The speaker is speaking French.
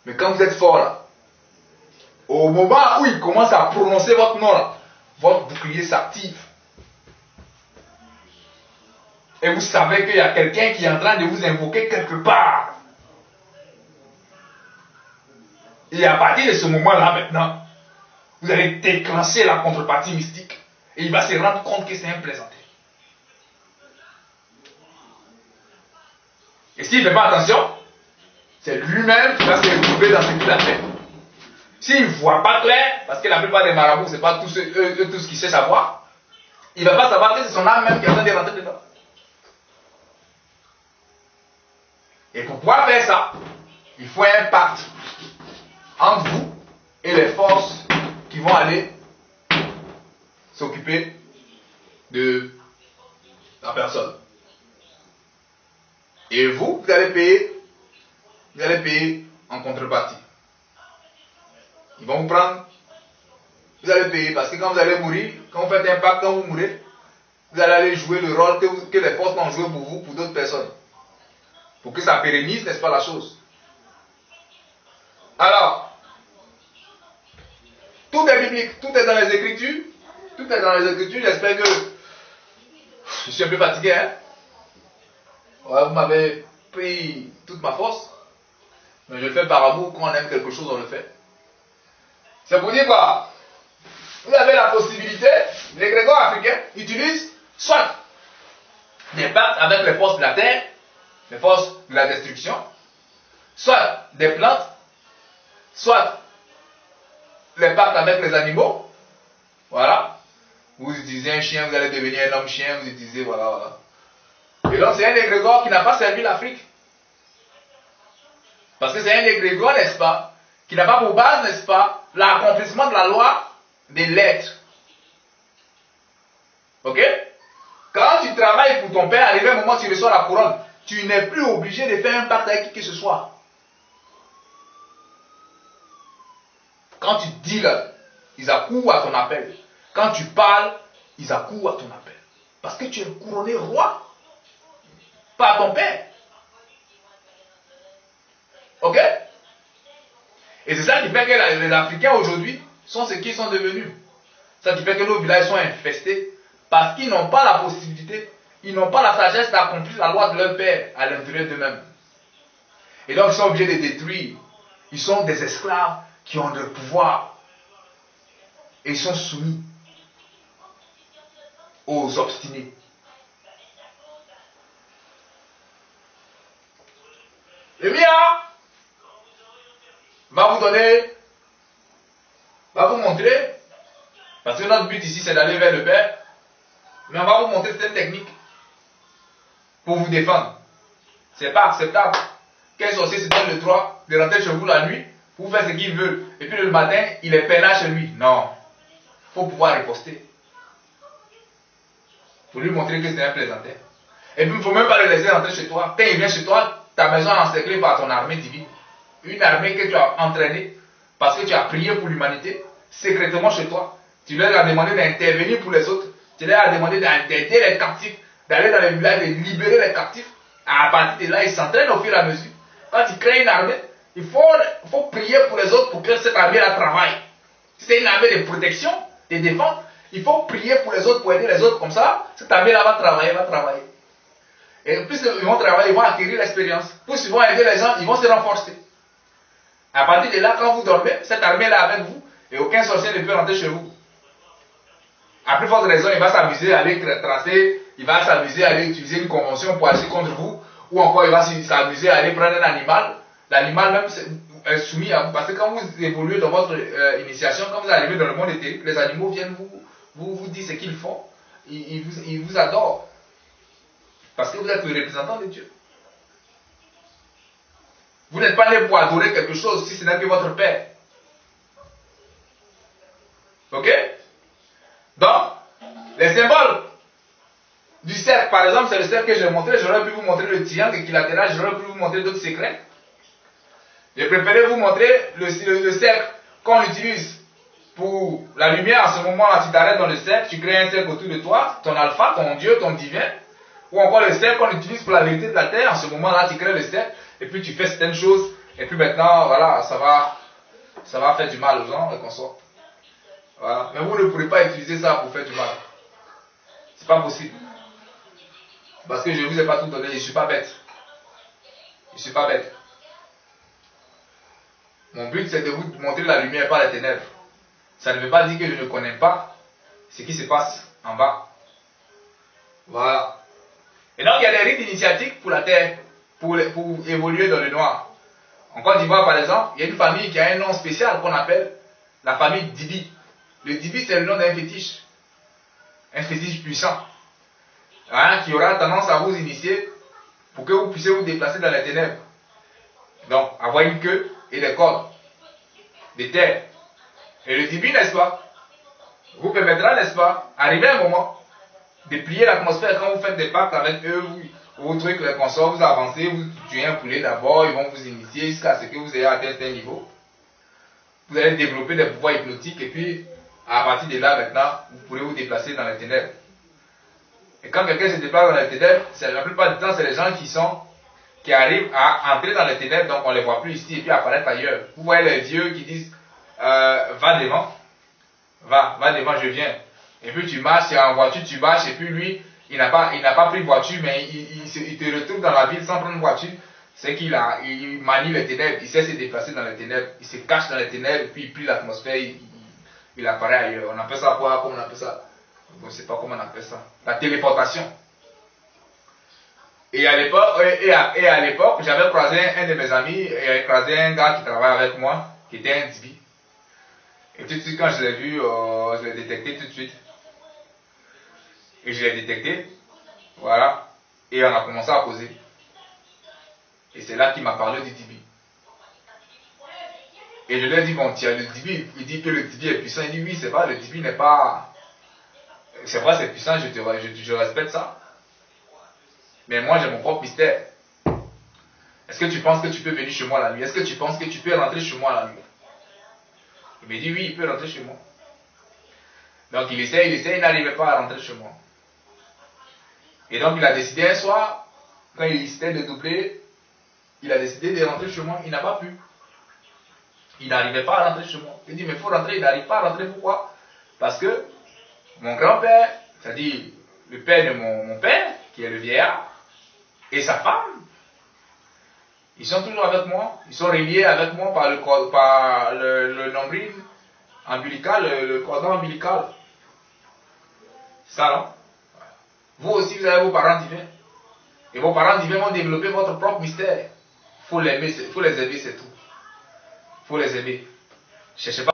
Mais quand vous êtes fort là, au moment où il commence à prononcer votre nom là, votre bouclier s'active. Et vous savez qu'il y a quelqu'un qui est en train de vous invoquer quelque part. Et à partir de ce moment-là maintenant, vous allez déclencher la contrepartie mystique. Et il va se rendre compte que c'est un plaisantin. Et s'il ne fait pas attention, c'est lui-même qui va se retrouver dans ce qu'il a fait. S'il ne voit pas clair, parce que la plupart des marabouts, ce n'est pas tout ce qu'ils cherchent à voir, il ne va pas savoir que c'est son âme même qui est en train de rentrer dedans. Et pour pouvoir faire ça, il faut un pacte entre vous et les forces qui vont aller s'occuper de la personne. Et vous allez payer en contrepartie. Ils vont vous prendre, vous allez payer parce que quand vous allez mourir, quand vous faites un pacte, quand vous mourrez, vous allez aller jouer le rôle que les forces ont joué pour vous, pour d'autres personnes. Pour que ça pérennise, n'est-ce pas la chose? Alors, tout est biblique, tout est dans les Écritures. Tout est dans les Écritures, j'espère que je suis un peu fatigué, hein? Ouais, vous m'avez pris toute ma force. Mais je le fais par amour, quand on aime quelque chose, on le fait. C'est pour dire quoi? Vous avez la possibilité, les grégores africains utilisent soit des pactes avec les forces de la terre, les forces de la destruction, soit des plantes, soit les pactes avec les animaux. Voilà. Vous utilisez un chien, vous allez devenir un homme chien, vous utilisez, voilà. Et donc c'est un égrégore qui n'a pas servi l'Afrique. Parce que c'est un égrégore, n'est-ce pas, qui n'a pas pour base, n'est-ce pas, l'accomplissement de la loi des lettres. Ok? Quand tu travailles pour ton père, arrivé un moment où tu reçois la couronne, tu n'es plus obligé de faire un pacte avec qui que ce soit. Quand tu dis là, ils accourent à ton appel. Quand tu parles, ils accourent à ton appel. Parce que tu es couronné roi par ton père. Ok? Et c'est ça qui fait que les Africains aujourd'hui sont ce qu'ils sont devenus. Ça qui fait que nos villages sont infestés parce qu'ils n'ont pas la possibilité, ils n'ont pas la sagesse d'accomplir la loi de leur père à l'intérieur d'eux-mêmes. Et donc ils sont obligés de détruire. Ils sont des esclaves qui ont le pouvoir. Et ils sont soumis aux obstinés. Le mien va vous donner, va vous montrer, parce que notre but ici c'est d'aller vers le Père, mais on va vous montrer cette technique pour vous défendre. C'est pas acceptable qu'un sorcier se donne le droit de rentrer chez vous la nuit pour faire ce qu'il veut, et puis le matin il est peinard chez lui. Non, il faut pouvoir riposter. Il faut lui montrer que c'est un plaisantin. Et puis il ne faut même pas le laisser rentrer chez toi. Quand il vient chez toi, ta maison est encerclée par ton armée divine. Une armée que tu as entraînée parce que tu as prié pour l'humanité, secrètement chez toi. Tu leur as demandé d'intervenir pour les autres. Tu leur as demandé d'aider les captifs, d'aller dans les villages, de libérer les captifs. À partir de là, ils s'entraînent au fur et à mesure. Quand tu crées une armée, il faut prier pour les autres pour que cette armée-là travaille. Si c'est une armée de protection, de défense, il faut prier pour les autres, pour aider les autres. Comme ça, cette armée-là va travailler. Et plus ils vont travailler, ils vont acquérir l'expérience. Plus ils vont aider les gens, ils vont se renforcer. À partir de là, quand vous dormez, cette armée-là avec vous, et aucun sorcier ne peut rentrer chez vous. À plus forte raison, il va s'amuser à aller tracer, il va s'amuser à aller utiliser une convention pour agir contre vous, ou encore il va s'amuser à aller prendre un animal. L'animal même est soumis à vous, parce que quand vous évoluez dans votre initiation, quand vous arrivez dans le monde éthérique, les animaux viennent vous dire ce qu'ils font, ils vous adorent. Parce que vous êtes le représentant de Dieu. Vous n'êtes pas né pour adorer quelque chose si ce n'est que votre Père. Ok? Donc, les symboles du cercle, par exemple, c'est le cercle que j'ai montré. J'aurais pu vous montrer le triangle équilatéral, j'aurais pu vous montrer d'autres secrets. J'ai préféré vous montrer le cercle qu'on utilise pour la lumière. En ce moment-là, tu t'arrêtes dans le cercle, tu crées un cercle autour de toi, ton alpha, ton Dieu, ton divin. Ou encore le cercle qu'on utilise pour la vérité de la terre. En ce moment-là, tu crées le cercle et puis tu fais certaines choses Et puis maintenant, voilà, ça va faire du mal aux gens et qu'on sort. Voilà. Mais vous ne pourrez pas utiliser ça pour faire du mal. C'est pas possible. Parce que je ne vous ai pas tout donné, je ne suis pas bête. Je ne suis pas bête. Mon but, c'est de vous montrer la lumière par les ténèbres. Ça ne veut pas dire que je ne connais pas ce qui se passe en bas. Voilà. Et donc, il y a des rites initiatiques pour la terre, pour évoluer dans le noir. En Côte d'Ivoire, par exemple, il y a une famille qui a un nom spécial qu'on appelle la famille Dibi. Le Dibi, c'est le nom d'un fétiche. Un fétiche puissant. Hein, qui aura tendance à vous initier pour que vous puissiez vous déplacer dans les ténèbres. Donc, avoir une queue et des cordes, des terres. Et le Dibi, n'est-ce pas, vous permettra, n'est-ce pas, arriver un moment, de plier l'atmosphère quand vous faites des pactes avec eux, vos trucs, les consorts, vous avancez, vous tuez un poulet d'abord, ils vont vous initier jusqu'à ce que vous ayez atteint un niveau. Vous allez développer des pouvoirs hypnotiques et puis, à partir de là, maintenant, vous pourrez vous déplacer dans les ténèbres. Et quand quelqu'un se déplace dans les ténèbres, la plupart du temps, c'est les gens qui arrivent à entrer dans les ténèbres, donc on ne les voit plus ici, et puis apparaître ailleurs. Vous voyez les vieux qui disent, va devant, va devant, je viens. Et puis tu marches, en voiture, tu marches, et puis lui, il n'a pas pris de voiture, mais il te retrouve dans la ville sans prendre de voiture. C'est qu'il manie les ténèbres, il sait se déplacer dans les ténèbres, il se cache dans les ténèbres, et puis il plie l'atmosphère, il apparaît ailleurs. On appelle ça quoi? Comment on appelle ça? Je ne sais pas comment on appelle ça. La téléportation. Et à l'époque, j'avais croisé un de mes amis, j'avais croisé un gars qui travaille avec moi, qui était un Dibi. Et tout de suite, quand je l'ai vu, je l'ai détecté tout de suite. Et je l'ai détecté, voilà. Et on a commencé à causer. Et c'est là qu'il m'a parlé du Dibi. Et je lui ai dit, bon, tiens, le Dibi, il dit que le Dibi est puissant. Il dit, oui, c'est vrai, le Dibi n'est pas... C'est vrai, c'est puissant, je respecte ça. Mais moi, j'ai mon propre mystère. Est-ce que tu penses que tu peux venir chez moi la nuit? Est-ce que tu penses que tu peux rentrer chez moi la nuit? Il me dit, oui, il peut rentrer chez moi. Donc, il essaie, il n'arrivait pas à rentrer chez moi. Et donc, il a décidé un soir, quand il décidait de doubler, il a décidé de rentrer chez moi. Il n'a pas pu. Il n'arrivait pas à rentrer chez moi. Il dit, mais il faut rentrer. Il n'arrive pas à rentrer. Pourquoi? Parce que mon grand-père, c'est-à-dire le père de mon père, qui est le vieillard, et sa femme, ils sont toujours avec moi. Ils sont reliés avec moi par le nombril ombilical, le cordon ombilical. Ça, non? Vous aussi, vous avez vos parents divins. Et vos parents divins vont développer votre propre mystère. Il faut les aimer, c'est tout. Il faut les aimer. Cherchez pas.